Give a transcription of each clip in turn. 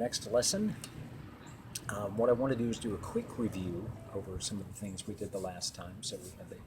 next lesson. What I want to do is do a quick review over some of the things we did the last time. So we had the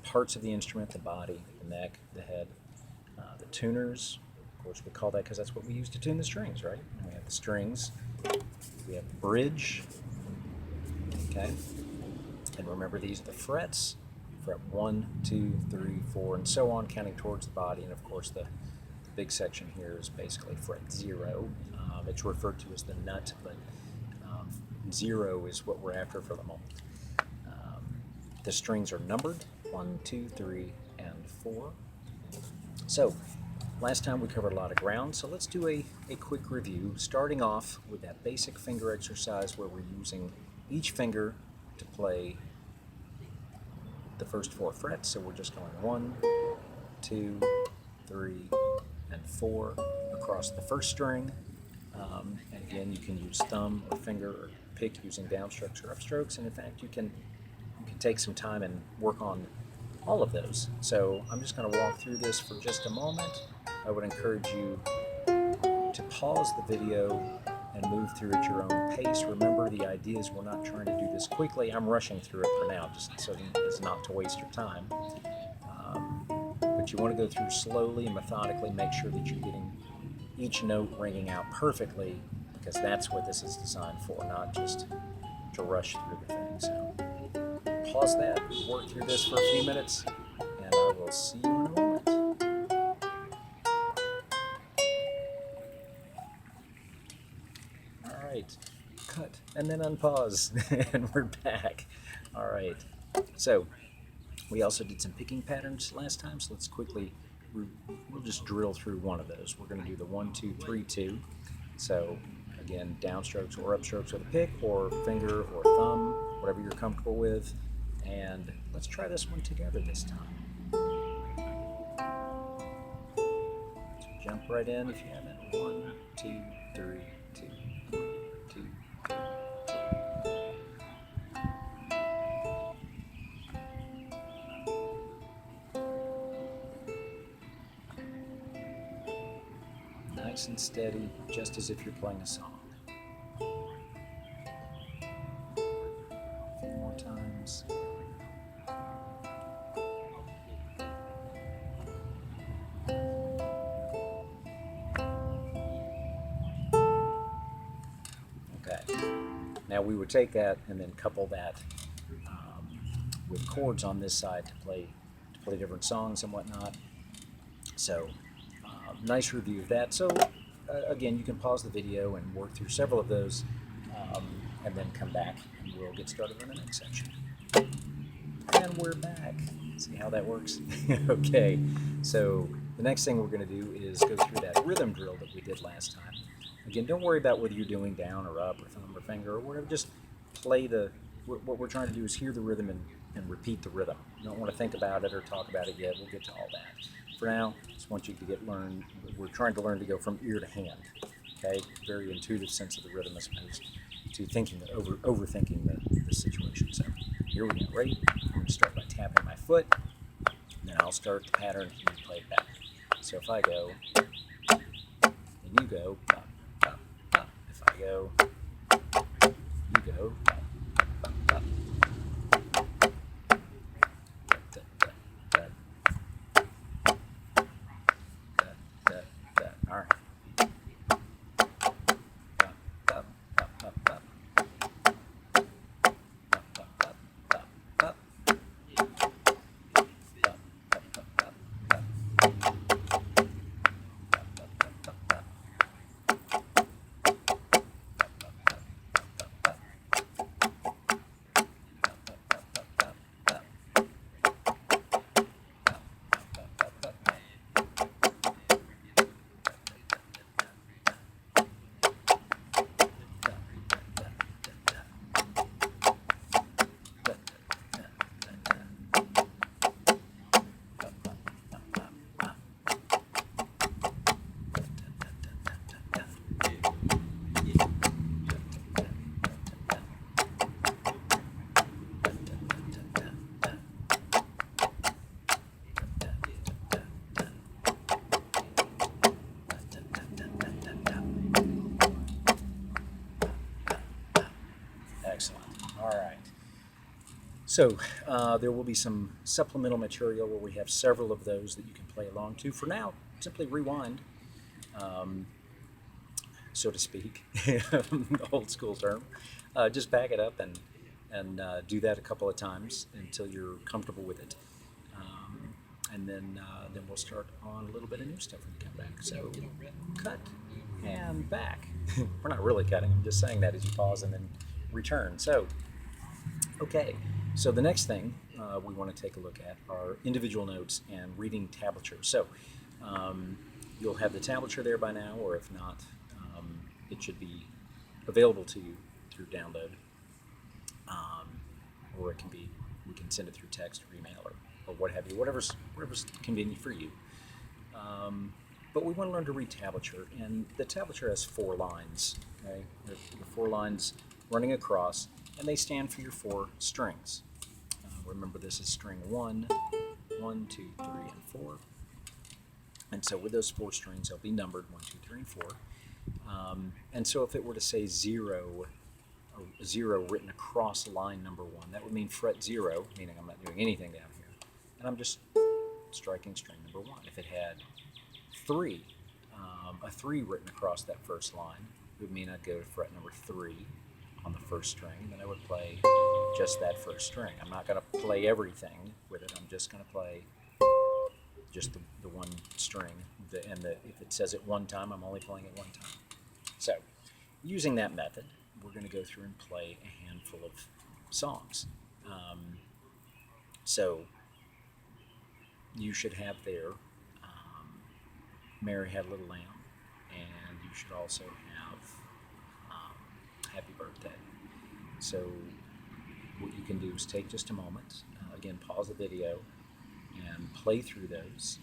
parts of the instrument, the body, the neck, the head, the tuners. Of course, we call that because that's what we use to tune the strings, right? And we have the strings. We have the bridge. Okay. And remember, these are the frets. Fret 1, 2, 3, 4, and so on, counting towards the body. And of course, the big section here is basically fret 0. It's referred to as the nut, but 0 is what we're after for the moment. The strings are numbered 1, 2, 3, and 4. So last time we covered a lot of ground, so let's do a quick review, starting off with that basic finger exercise where we're using each finger to play the first 4 frets. So we're just going 1, 2, 3, and 4 across the first string. And again, you can use thumb or finger or pick using downstrokes or upstrokes, and in fact you can take some time and work on all of those. So I'm just going to walk through this for just a moment. I would encourage you to pause the video and move through at your own pace. Remember, the idea is we're not trying to do this quickly. I'm rushing through it for now, just so as not to waste your time. But you want to go through slowly and methodically, make sure that you're getting each note ringing out perfectly, because that's what this is designed for, not just to rush through the thing. So pause that, work through this for a few minutes, and I will see you in a moment. All right, cut, and then unpause, and we're back. All right, so we also did some picking patterns last time, so let's quickly, we'll just drill through one of those. We're going to do the 1, 2, 3, 2. So again, downstrokes or upstrokes with a pick or finger or thumb, whatever you're comfortable with. And let's try this one together this time. So jump right in if you have it. 1, 2, 3, 2. 1, 2, 3, 2. Nice and steady, just as if you're playing a song. A few more times. Now we would take that and then couple that with chords on this side to play different songs and whatnot. So nice review of that. So again, you can pause the video and work through several of those, and then come back and we'll get started on the next section. And we're back. See how that works? Okay, so the next thing we're going to do is go through that rhythm drill that we did last time. Again, don't worry about whether you're doing down or up or thumb or finger or whatever. Just play what we're trying to do is hear the rhythm and repeat the rhythm. You don't want to think about it or talk about it yet. We'll get to all that. For now, just want you to we're trying to learn to go from ear to hand. Okay? Very intuitive sense of the rhythm as opposed to overthinking the situation. So here we go. Ready? I'm going to start by tapping my foot. And then I'll start the pattern and you play it back. So if I go, and you go, if I go, you go, all right. So there will be some supplemental material where we have several of those that you can play along to. For now, simply rewind, um, so to speak, the old school term. Just back it up and do that a couple of times until you're comfortable with it. And then we'll start on a little bit of new stuff when we come back. So cut and back. We're not really cutting. I'm just saying that as you pause and then return. So okay. So the next thing we want to take a look at are individual notes and reading tablature. So you'll have the tablature there by now, or if not, it should be available to you through download, or it can be, we can send it through text or email or what have you, whatever's convenient for you. But we want to learn to read tablature, and the tablature has 4 lines. Okay, the 4 lines running across, and they stand for your 4 strings. Remember, this is string 1, 1, 2, 3, and 4. And so with those 4 strings, they'll be numbered 1, 2, 3, and 4. And so if it were to say 0, or 0 written across line number 1, that would mean fret 0, meaning I'm not doing anything down here, and I'm just striking string number 1. If it had 3, a 3 written across that first line, it would mean I'd go to fret number 3 on the first string, and then I would play just that first string. I'm not going to play everything with it. I'm just going to play just the one string. If it says it one time, I'm only playing it one time. So using that method, we're going to go through and play a handful of songs. So you should have there Mary Had a Little Lamb, and you should also have Happy Birthday. So what you can do is take just a moment, again, pause the video, and play through those.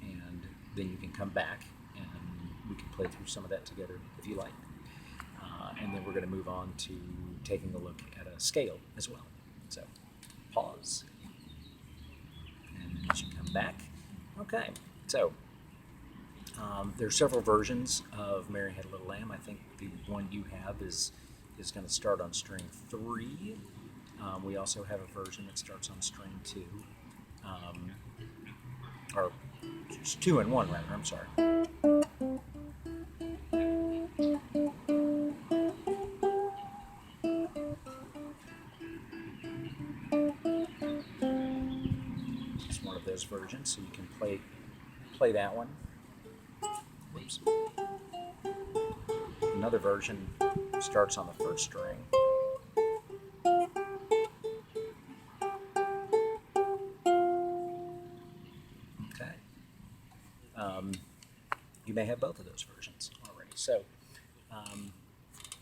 And then you can come back and we can play through some of that together if you like. And then we're going to move on to taking a look at a scale as well. So pause, and then as you come back. Okay, so there are several versions of Mary Had a Little Lamb. I think the one you have is going to start on string 3. We also have a version that starts on string 2. Or it's 2 and 1 rather, I'm sorry. It's one of those versions, so you can play that one. Whoops. Another version starts on the first string. Okay. You may have both of those versions already. So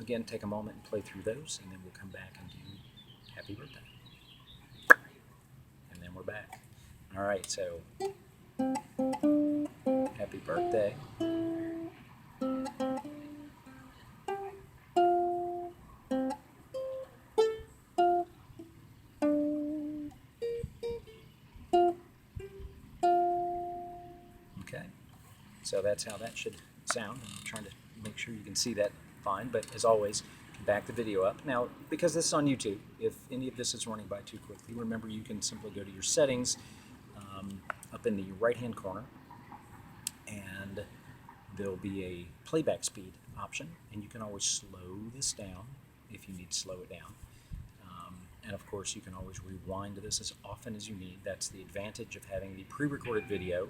again, take a moment and play through those, and then we'll come back and do Happy Birthday. And then we're back. All right, so Happy Birthday. Okay, so that's how that should sound. I'm trying to make sure you can see that fine, but as always, back the video up. Now, because this is on YouTube, if any of this is running by too quickly, remember you can simply go to your settings up in the right-hand corner, and there'll be a playback speed option, and you can always slow this down if you need to slow it down. And of course, you can always rewind this as often as you need. That's the advantage of having the pre-recorded video,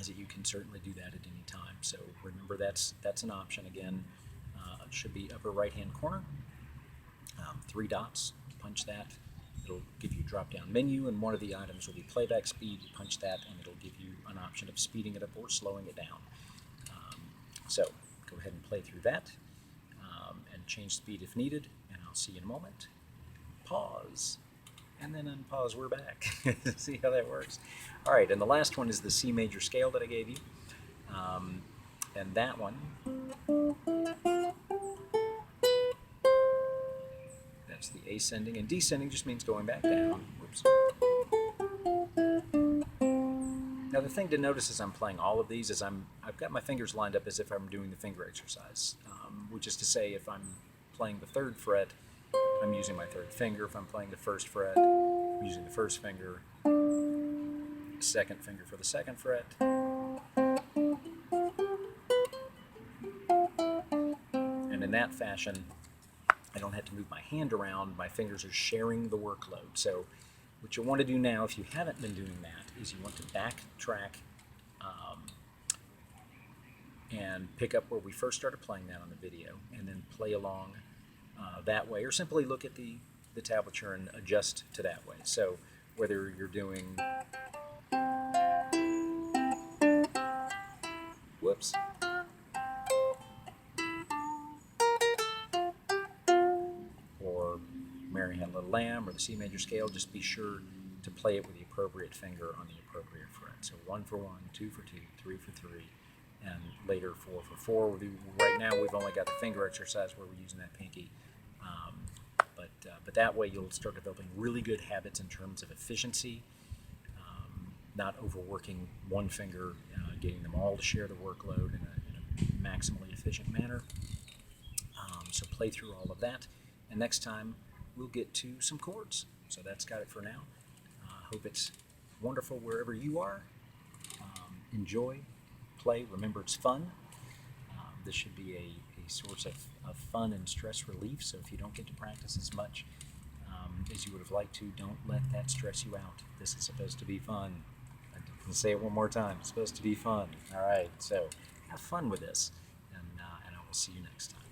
is that you can certainly do that at any time. So remember, that's an option. Again, it should be upper right-hand corner, 3 dots. Punch that. It'll give you a drop-down menu, and one of the items will be playback speed. You punch that, and it'll give you an option of speeding it up or slowing it down. So go ahead and play through that, and change speed if needed, and I'll see you in a moment. Pause, and then unpause. We're back. See how that works. All right, and the last one is the C major scale that I gave you, and that one, that's the ascending, and descending just means going back down. Whoops. Now the thing to notice as I'm playing all of these is I've got my fingers lined up as if I'm doing the finger exercise, which is to say, if I'm playing the 3rd fret, I'm using my 3rd finger. If I'm playing the 1st fret, I'm using the 1st finger, 2nd finger for the 2nd fret, and in that fashion, I don't have to move my hand around. My fingers are sharing the workload. So what you'll want to do now, if you haven't been doing that, is you want to backtrack and pick up where we first started playing that on the video, and then play along that way, or simply look at the tablature and adjust to that way. So whether you're doing, whoops, or Mary Had a Little Lamb, or the C major scale, just be sure to play it with the appropriate finger on the appropriate fret. So 1 for 1, 2 for 2, 3 for 3, and later 4 for 4. Right now we've only got the finger exercise where we're using that pinky, but that way you'll start developing really good habits in terms of efficiency, not overworking one finger, getting them all to share the workload in a maximally efficient manner. So play through all of that, and next time we'll get to some chords. So that's got it for now. Hope it's wonderful wherever you are. Enjoy, play, remember it's fun. This should be a source of fun and stress relief, so if you don't get to practice as much as you would have liked to, don't let that stress you out. This is supposed to be fun. I can say it one more time. It's supposed to be fun. All right, so have fun with this, and I will see you next time.